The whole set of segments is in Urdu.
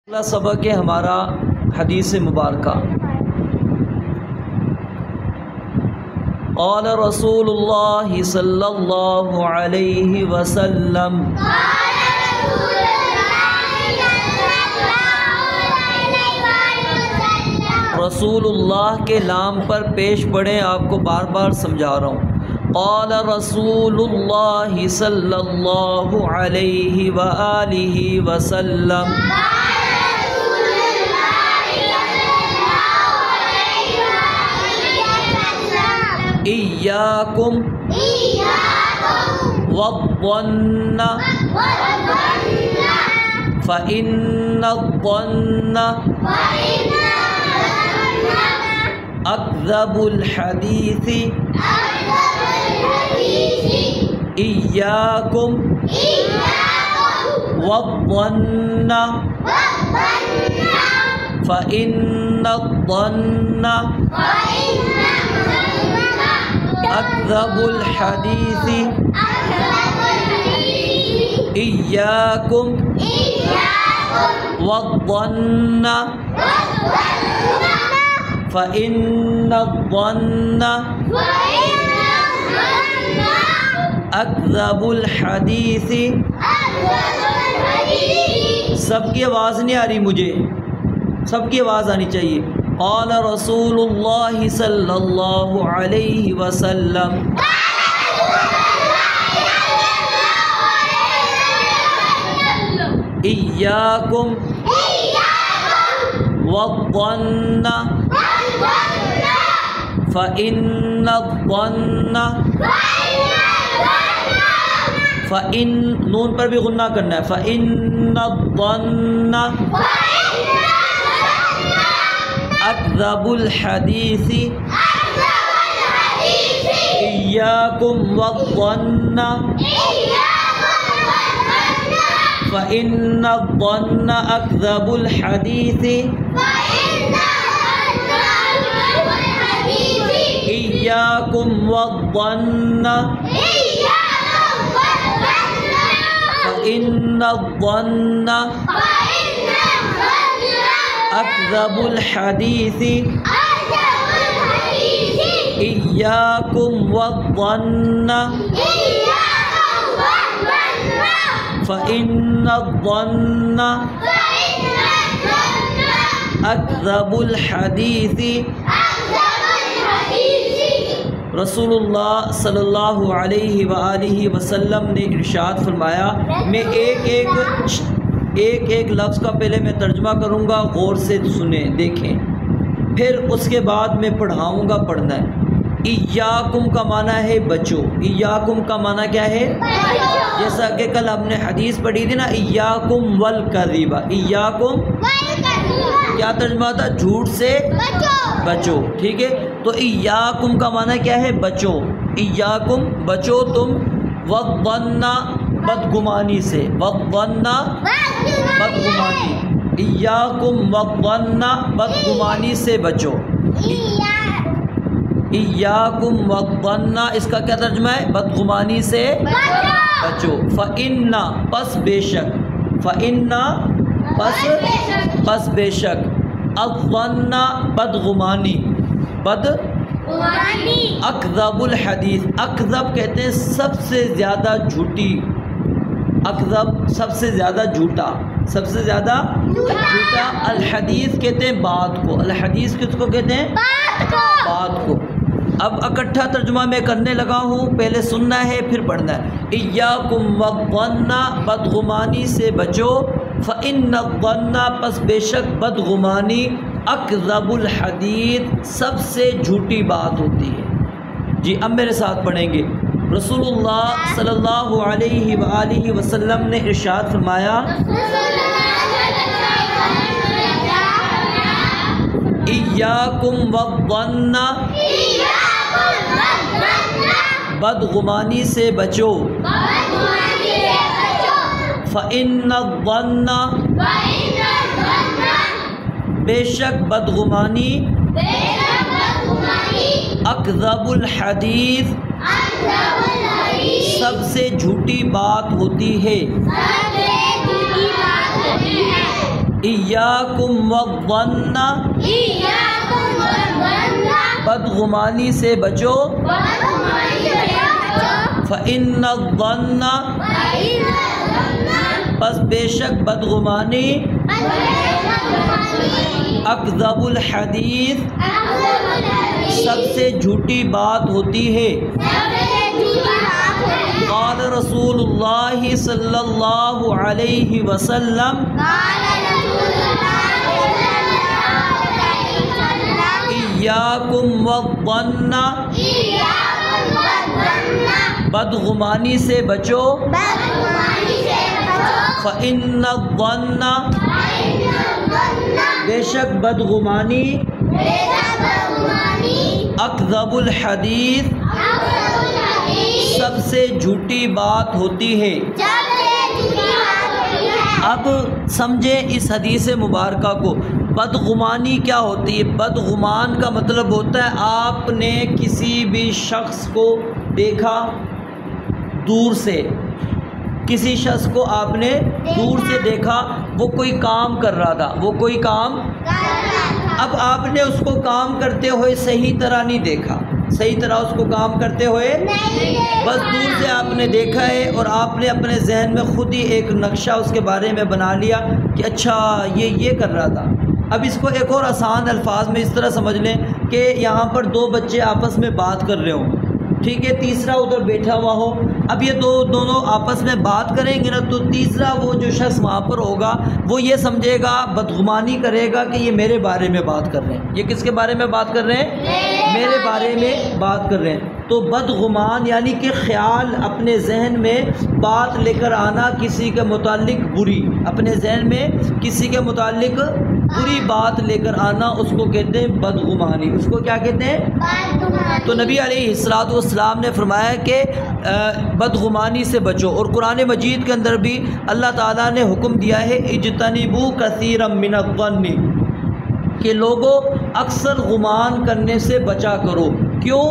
اگلا سبق ہے ہمارا حدیث مبارکہ۔ قال رسول اللہ صلی اللہ علیہ وسلم، رسول اللہ کے لام پر پیش پڑھیں، آپ کو بار بار سمجھا رہا ہوں۔ قال رسول اللہ صلی اللہ علیہ وآلہ وسلم، ایاکم والظن فإن الظن اکذب الحدیث، ایاکم والظن فإن الظن اکذب الحدیث، ایاکم والظن فإن الظن اکذب الحدیث۔ سب کی آواز نہیں آ رہی، مجھے سب کی آواز آنی چاہیے۔ قال رسول اللہ صلی اللہ علیہ وسلم، ایاکم والظن فإن الظن، فإن نون پر بھی غنہ کرنا ہے، فإن الظن اکذب الحدیث، ایاکم والظن فإن الظن اکذب الحدیث، ایاکم والظن فإن الظن اکذب الحدیث، ایاکم والظن فإن الظن اکذب الحدیث۔ رسول اللہ صلی اللہ علیہ وآلہ وسلم نے ارشاد فرمایا، میں ایک لفظ کا پہلے میں ترجمہ کروں گا، غور سے سنیں دیکھیں، پھر اس کے بعد میں پڑھاؤں گا، پڑھنا ہے۔ ایاکم کا معنی ہے بچو، ایاکم کا معنی کیا ہے؟ جیسا کہ کل ہم نے حدیث پڑھی تھی نا، ایاکم والکذب، ایاکم کیا ترجمہ تھا؟ جھوٹ سے بچو، ٹھیک ہے؟ تو ایاکم کا معنی کیا ہے؟ بچو، ایاکم بچو تم، والظن بدگمانی سے، والظن بدگمانی، ایاکم والظن بدگمانی سے بچو، ایاکم والظن اس کا کیا ترجمہ ہے؟ بدگمانی سے بچو۔ فإن پس بے شک، فإن پس بے شک، الظن بدگمانی، اکذب الحدیث، اکذب کہتے ہیں سب سے زیادہ جھوٹی، اکذب سب سے زیادہ جھوٹا، سب سے زیادہ جھوٹا، الحدیث کہتے ہیں بات کو، الحدیث کس کو کہتے ہیں؟ بات کو۔ اب اکٹھا ترجمہ میں کرنے لگا ہوں، پہلے سننا ہے پھر پڑھنا ہے۔ ایاکم والظن بدگمانی سے بچو، فإن الظن پس بے شک بدگمانی، اکذب الحدیث سب سے جھوٹی بات ہوتی ہے۔ جی اب میرے ساتھ پڑھیں گے۔ رسول اللہ صلی اللہ علیہ وآلہ وسلم نے ارشاد فرمایا، ایاکم والظن بدگمانی سے بچو، فإن الظن بے شک بدگمانی، اکذب الحدیث سب سے جھوٹی بات ہوتی ہے۔ ایاکم والظن، بدگمانی سے بچو، فإن الظن، پس بے شک بدگمانی، اکذب الحدیث، سب سے جھوٹی بات ہوتی ہے۔ قال رسول اللہ صلی اللہ علیہ وسلم، ایاکم والظن، بدگمانی سے بچو، فإن الظن، بے شک بدگمانی، اکذب الحدیث، سب سے جھوٹی بات ہوتی ہے۔ اب سمجھیں اس حدیث مبارکہ کو، بدگمانی کیا ہوتی ہے؟ بدگمان کا مطلب ہوتا ہے آپ نے کسی بھی شخص کو دیکھا دور سے، کسی شخص کو آپ نے دور سے دیکھا، وہ کوئی کام کر رہا تھا، وہ کوئی کام، اب آپ نے اس کو کام کرتے ہوئے صحیح طرح نہیں دیکھا، صحیح طرح اس کو کام کرتے ہوئے بس دور سے آپ نے دیکھا ہے، اور آپ نے اپنے ذہن میں خود ہی ایک نقشہ اس کے بارے میں بنا لیا کہ اچھا یہ کر رہا تھا۔ اب اس کو ایک اور آسان الفاظ میں اس طرح سمجھ لیں کہ یہاں پر دو بچے آپس میں بات کر رہے ہوں، ٹھیک ہے، تیسرا ادھر بیٹھا ہوا ہو، اب یہ دونوں آپس میں بات کریں گے نا، تو تیسرا وہ جو شخص وہاں پر ہوگا وہ یہ سمجھے گا، بدگمانی کرے گا کہ یہ میرے بارے میں بات کر رہے ہیں۔ یہ کس کے بارے میں بات کر رہے ہیں؟ میرے بارے میں بات کر رہے ہیں۔ تو بدگمان یعنی کہ خیال، اپنے ذہن میں بات لے کر آنا کسی کے متعلق بری، اپنے ذہن میں کسی کے متعلق بری بات لے کر آنا، اس کو کہتے ہیں بدگمانی۔ اس کو کیا کہتے ہیں؟ تو نبی علیہ الصلوۃ والسلام نے فرمایا کہ بدگمانی سے بچو، اور قرآن مجید کے اندر بھی اللہ تعالیٰ نے حکم دیا ہے اجتنبوا کثیرا من الظن، کہ لوگوں اکثر گمان کرنے سے بچا کرو۔ کیوں؟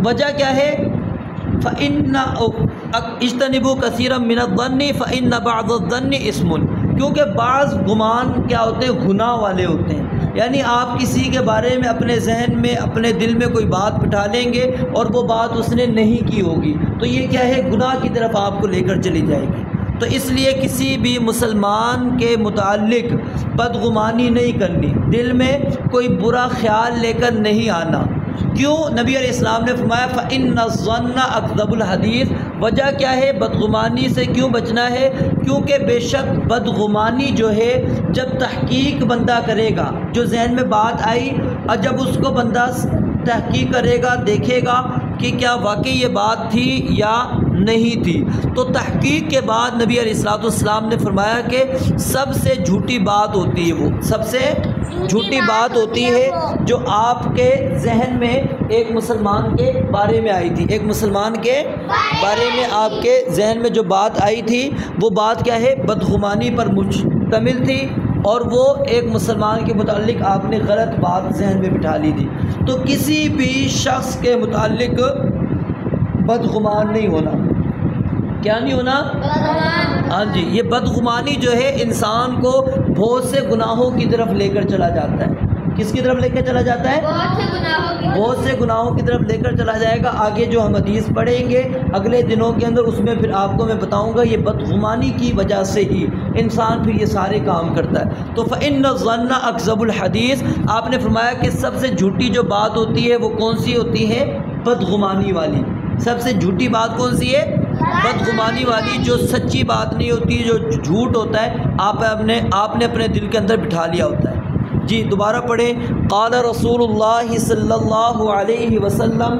وجہ کیا ہے؟ اجتنبوا کثیرا من الظن فإن بعض الظن اسم، کیونکہ بعض گمان کیا ہوتے ہیں؟ گناہ والے ہوتے ہیں۔ یعنی آپ کسی کے بارے میں اپنے ذہن میں، اپنے دل میں کوئی بات بٹھا لیں گے اور وہ بات اس نے نہیں کی ہوگی، تو یہ کیا ہے؟ گناہ کی طرف آپ کو لے کر چلی جائے گی۔ تو اس لیے کسی بھی مسلمان کے متعلق بدگمانی نہیں کرنی، دل میں کوئی برا خیال لے کر نہیں آنا۔ کیوں؟ نبی علیہ السلام نے فرمایا فَإِنَّ الظَّنَّ أَكْذَبُ الْحَدِيثِ، وجہ کیا ہے؟ بدگمانی سے کیوں بچنا ہے؟ کیونکہ بے شک بدگمانی جو ہے جب تحقیق بندہ کرے گا، جو ذہن میں بات آئی، اور جب اس کو بندہ تحقیق کرے گا، دیکھے گا کہ کیا واقعی یہ بات تھی یا نہیں تھی، تو تحقیق کے بعد نبی علیہ الصلوۃ والسلام نے فرمایا کہ سب سے جھوٹی بات ہوتی ہے، وہ سب سے جھوٹی بات ہوتی ہے جو آپ کے ذہن میں ایک مسلمان کے بارے میں آئی تھی، ایک مسلمان کے بارے میں آپ کے ذہن میں جو بات آئی تھی، وہ بات کیا ہے؟ بدگمانی پر مشتمل تھی، اور وہ ایک مسلمان کے متعلق آپ نے غلط بات ذہن میں بٹھا لی تھی۔ تو کسی بھی شخص کے متعلق بدگمان نہیں ہونا۔ کیا نہیں ہونا؟ ہاں جی، یہ بدگمانی جو ہے انسان کو بہت سے گناہوں کی طرف لے کر چلا جاتا ہے۔ کس کی طرف لے کر چلا جاتا ہے؟ بہت سے گناہوں کی طرف لے کر چلا جائے گا۔ آگے جو ہم حدیث پڑھیں گے اگلے دنوں کے اندر، اس میں پھر آپ کو میں بتاؤں گا یہ بدگمانی کی وجہ سے ہی انسان پھر یہ سارے کام کرتا ہے۔ تو فإن الظن أكذب الحديث، آپ نے فرمایا کہ سب سے جھوٹی جو بات ہوتی ہے وہ کون سی ہوتی ہے؟ بدگمانی والی۔ سب سے جھوٹی بات کون سی ہے؟ بدگمانی والی، جو سچی بات نہیں ہوتی، جو جھوٹ ہوتا ہے، آپ نے اپنے دل کے اندر بٹھا لیا ہوتا ہے۔ جی دوبارہ پڑھیں، قال رسول اللہ صلی اللہ علیہ وسلم،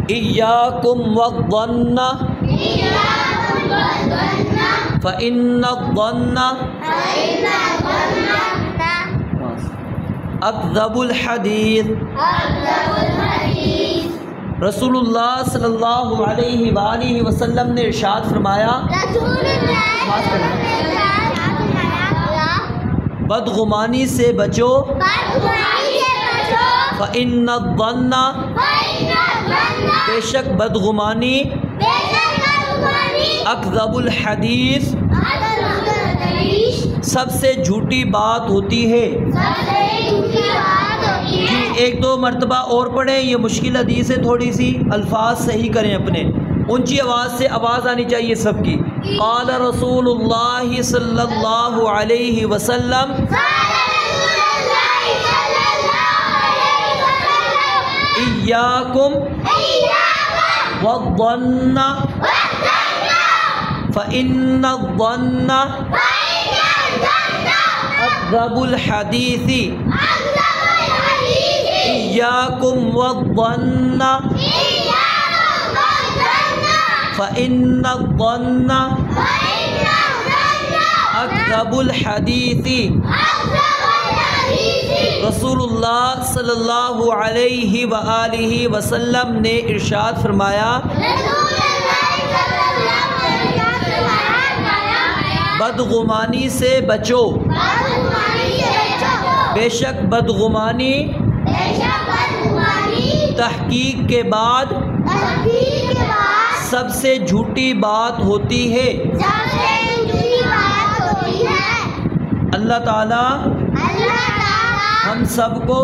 ایاکم والظن فإن الظن اکذب الحدیث۔ رسول اللہ صلی اللہ علیہ وآلہ وسلم نے ارشاد فرمایا، بدگمانی سے بچو، فإن الظن، بے شک بدگمانی، اکذب الحدیث سب سے جھوٹی بات ہوتی ہے. جی ایک دو مرتبہ اور پڑھیں, یہ مشکل حدیث ہے, تھوڑی سی الفاظ صحیح کریں اپنے, اونچی آواز سے آواز آنی چاہیے سب کی. قال رسول اللہ صلی اللہ علیہ وسلم ایاکم والظن فإن الظن اکذب الحدیث. ایاکم والظن فإن الظن اکذب الحدیث. رسول اللہ صلی اللہ علیہ وآلہ وسلم نے ارشاد فرمایا, بدگمانی سے بچو, بے شک بدگمانی تحقیق کے بعد سب سے جھوٹی بات ہوتی ہے. اللہ تعالی ہم سب کو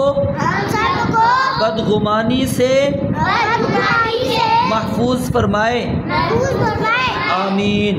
بدگمانی سے محفوظ فرمائے. آمین.